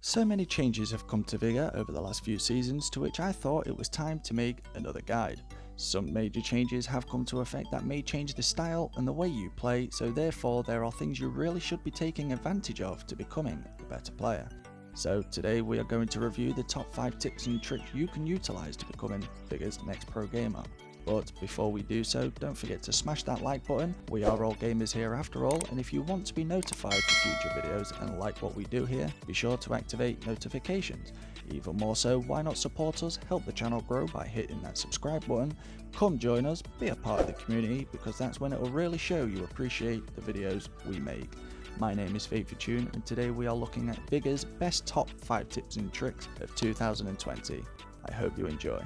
So many changes have come to Vigor over the last few seasons, to which I thought it was time to make another guide. Some major changes have come to effect that may change the style and the way you play, so therefore there are things you really should be taking advantage of to becoming a better player. So today we are going to review the top 5 tips and tricks you can utilise to becoming Vigor's next pro gamer. But before we do so, don't forget to smash that like button. We are all gamers here after all, and if you want to be notified for future videos and like what we do here, be sure to activate notifications. Even more so, why not support us, help the channel grow by hitting that subscribe button. Come join us, be a part of the community, because that's when it will really show you appreciate the videos we make. My name is Vigor, and today we are looking at Vigor's best top 5 tips and tricks of 2020. I hope you enjoy.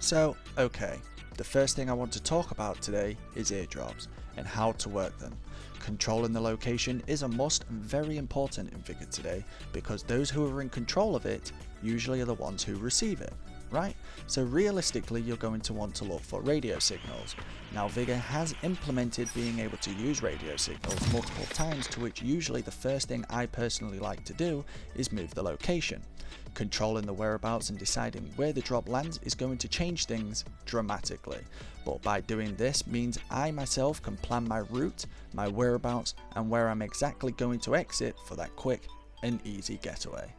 So, okay, the first thing I want to talk about today is airdrops and how to work them. Controlling the location is a must and very important in Vigor today, because those who are in control of it usually are the ones who receive it, right? So realistically you're going to want to look for radio signals. Now Vigor has implemented being able to use radio signals multiple times, to which usually the first thing I personally like to do is move the location. Controlling the whereabouts and deciding where the drop lands is going to change things dramatically, but by doing this means I myself can plan my route, my whereabouts, and where I'm exactly going to exit for that quick and easy getaway.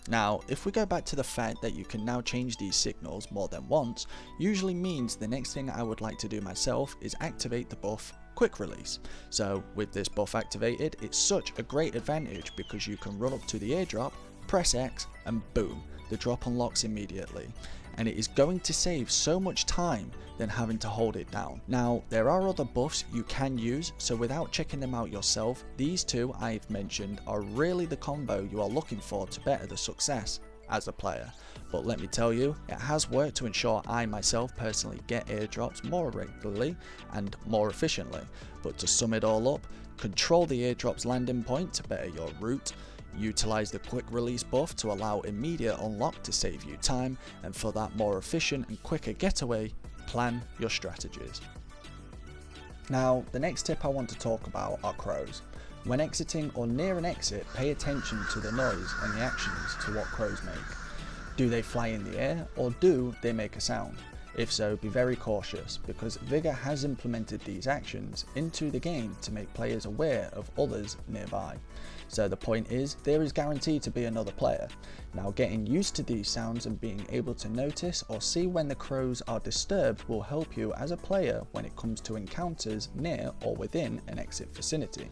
Now, if we go back to the fact that you can now change these signals more than once, usually means the next thing I would like to do myself is activate the buff quick release. So with this buff activated, it's such a great advantage because you can run up to the airdrop, press X, and boom, the drop unlocks immediately, and it is going to save so much time than having to hold it down. Now there are other buffs you can use, so without checking them out yourself, these two I've mentioned are really the combo you are looking for to better the success as a player. But let me tell you, it has worked to ensure I myself personally get airdrops more regularly and more efficiently. But to sum it all up, control the airdrop's landing point to better your route, utilize the quick release buff to allow immediate unlock to save you time, and for that more efficient and quicker getaway, plan your strategies. Now the next tip I want to talk about are crows. When exiting or near an exit, pay attention to the noise and the actions to what crows make. Do they fly in the air, or do they make a sound? If so, be very cautious, because Vigor has implemented these actions into the game to make players aware of others nearby. So the point is, there is guaranteed to be another player. Now getting used to these sounds and being able to notice or see when the crows are disturbed will help you as a player when it comes to encounters near or within an exit vicinity.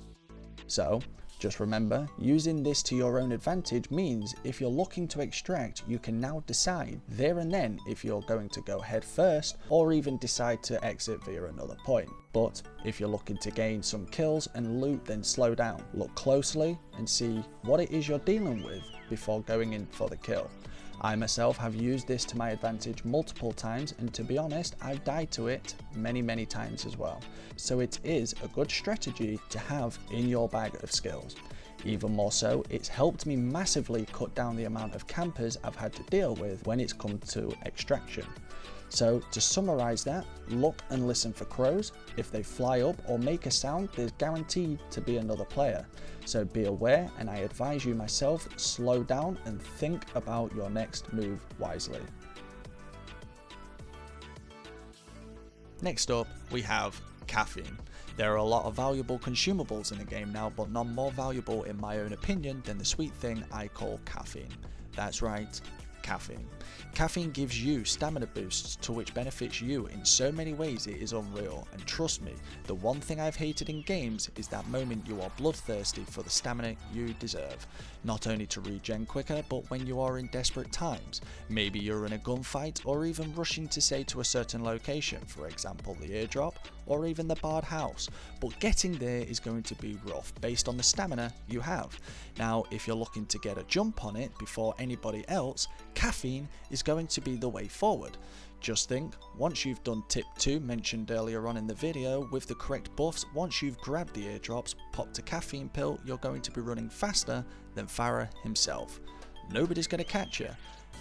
So just remember, using this to your own advantage means if you're looking to extract, you can now decide there and then if you're going to go head first or even decide to exit via another point. But if you're looking to gain some kills and loot, then slow down, look closely and see what it is you're dealing with before going in for the kill. I myself have used this to my advantage multiple times, and to be honest, I've died to it many times as well. So it is a good strategy to have in your bag of skills. Even more so, it's helped me massively cut down the amount of campers I've had to deal with when it's come to extraction. So to summarize that, look and listen for crows. If they fly up or make a sound, there's guaranteed to be another player. So be aware, and I advise you myself, slow down and think about your next move wisely. Next up, we have caffeine. There are a lot of valuable consumables in the game now, but none more valuable in my own opinion than the sweet thing I call caffeine. That's right, caffeine. Caffeine gives you stamina boosts, to which benefits you in so many ways it is unreal, and trust me, the one thing I've hated in games is that moment you are bloodthirsty for the stamina you deserve. Not only to regen quicker, but when you are in desperate times. Maybe you're in a gunfight, or even rushing to say to a certain location, for example the airdrop, or even the barred house, but getting there is going to be rough based on the stamina you have. Now if you're looking to get a jump on it before anybody else, caffeine is going to be the way forward. Just think, once you've done tip 2 mentioned earlier on in the video with the correct buffs, once you've grabbed the airdrops, popped a caffeine pill, you're going to be running faster than Farah himself. Nobody's going to catch you.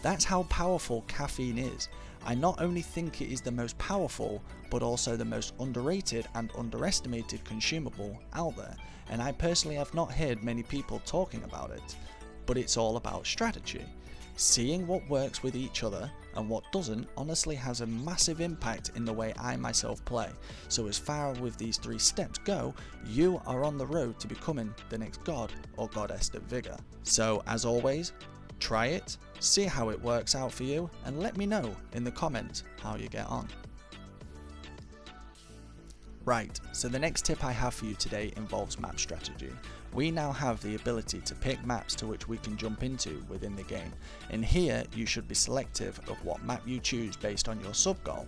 That's how powerful caffeine is. I not only think it is the most powerful, but also the most underrated and underestimated consumable out there, and I personally have not heard many people talking about it. But it's all about strategy. Seeing what works with each other and what doesn't honestly has a massive impact in the way I myself play. So as far with these 3 steps go, you are on the road to becoming the next god or goddess of Vigor. So as always, try it, see how it works out for you, and let me know in the comments how you get on. Right, so the next tip I have for you today involves map strategy. We now have the ability to pick maps to which we can jump into within the game, and here you should be selective of what map you choose based on your sub goal.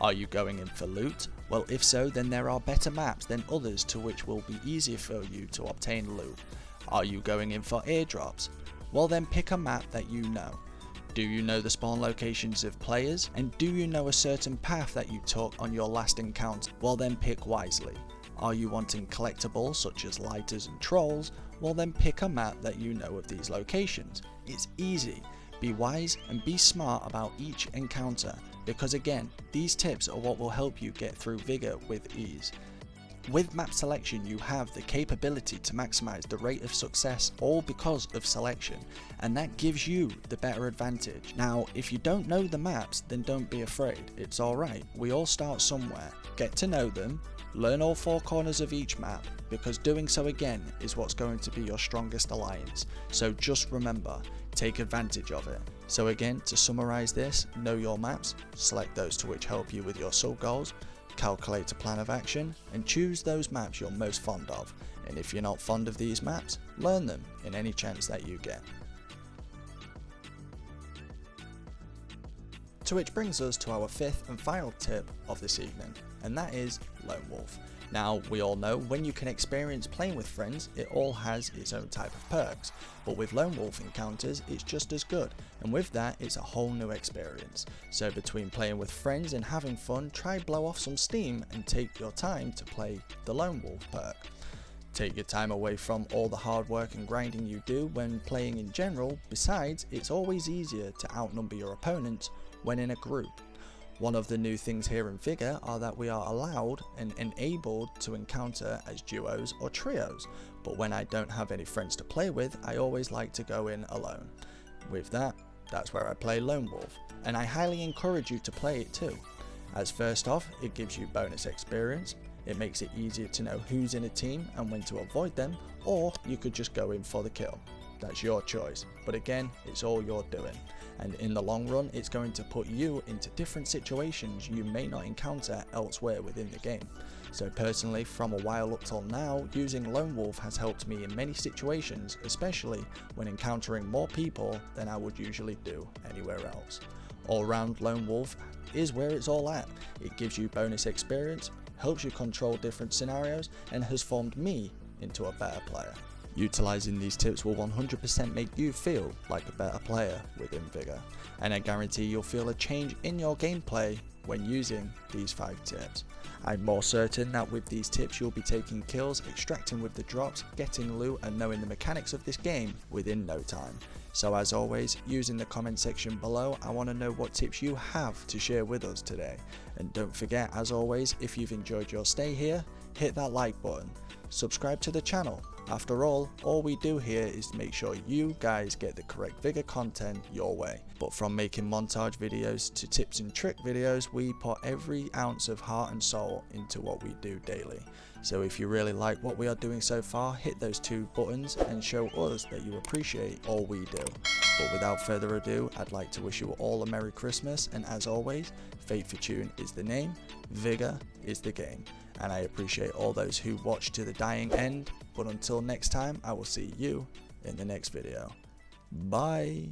Are you going in for loot? Well, if so, then there are better maps than others to which will be easier for you to obtain loot. Are you going in for airdrops? Well, then pick a map that you know. Do you know the spawn locations of players? And do you know a certain path that you took on your last encounter? Well, then pick wisely. Are you wanting collectibles such as lighters and trolls? Well, then pick a map that you know of these locations. It's easy. Be wise and be smart about each encounter, because again, these tips are what will help you get through Vigor with ease. With map selection, you have the capability to maximize the rate of success, all because of selection, and that gives you the better advantage. Now, if you don't know the maps, then don't be afraid. It's alright. We all start somewhere. Get to know them, learn all 4 corners of each map, because doing so again is what's going to be your strongest alliance. So just remember, take advantage of it. So again, to summarize this, know your maps, select those to which help you with your sub goals, calculate a plan of action, and choose those maps you're most fond of. And if you're not fond of these maps, learn them in any chance that you get. To which brings us to our 5th and final tip of this evening, and that is Lone Wolf. Now, we all know when you can experience playing with friends, it all has its own type of perks, but with Lone Wolf encounters, it's just as good, and with that, it's a whole new experience. So between playing with friends and having fun, try blow off some steam and take your time to play the Lone Wolf perk. Take your time away from all the hard work and grinding you do when playing in general. Besides, it's always easier to outnumber your opponents when in a group. One of the new things here in Vigor are that we are allowed and enabled to encounter as duos or trios, but when I don't have any friends to play with, I always like to go in alone. With that, that's where I play Lone Wolf, and I highly encourage you to play it too. As first off, it gives you bonus experience, it makes it easier to know who's in a team and when to avoid them, or you could just go in for the kill. That's your choice, but again, it's all you're doing. And in the long run, it's going to put you into different situations you may not encounter elsewhere within the game. So personally, from a while up till now, using Lone Wolf has helped me in many situations, especially when encountering more people than I would usually do anywhere else. All round, Lone Wolf is where it's all at. It gives you bonus experience, helps you control different scenarios, and has formed me into a better player. Utilizing these tips will 100% make you feel like a better player within Vigor, and I guarantee you'll feel a change in your gameplay when using these 5 tips. I'm more certain that with these tips you'll be taking kills, extracting with the drops, getting loot and knowing the mechanics of this game within no time. So as always, use in the comment section below. I want to know what tips you have to share with us today. And don't forget, as always, if you've enjoyed your stay here, hit that like button, subscribe to the channel. After all we do here is to make sure you guys get the correct Vigor content your way. But from making montage videos to tips and trick videos, we put every ounce of heart and soul into what we do daily. So if you really like what we are doing so far, hit those 2 buttons and show us that you appreciate all we do. But without further ado, I'd like to wish you all a Merry Christmas, and as always, Fate Fortune is the name, Vigor is the game. And I appreciate all those who watch to the dying end, but until next time, I will see you in the next video. Bye!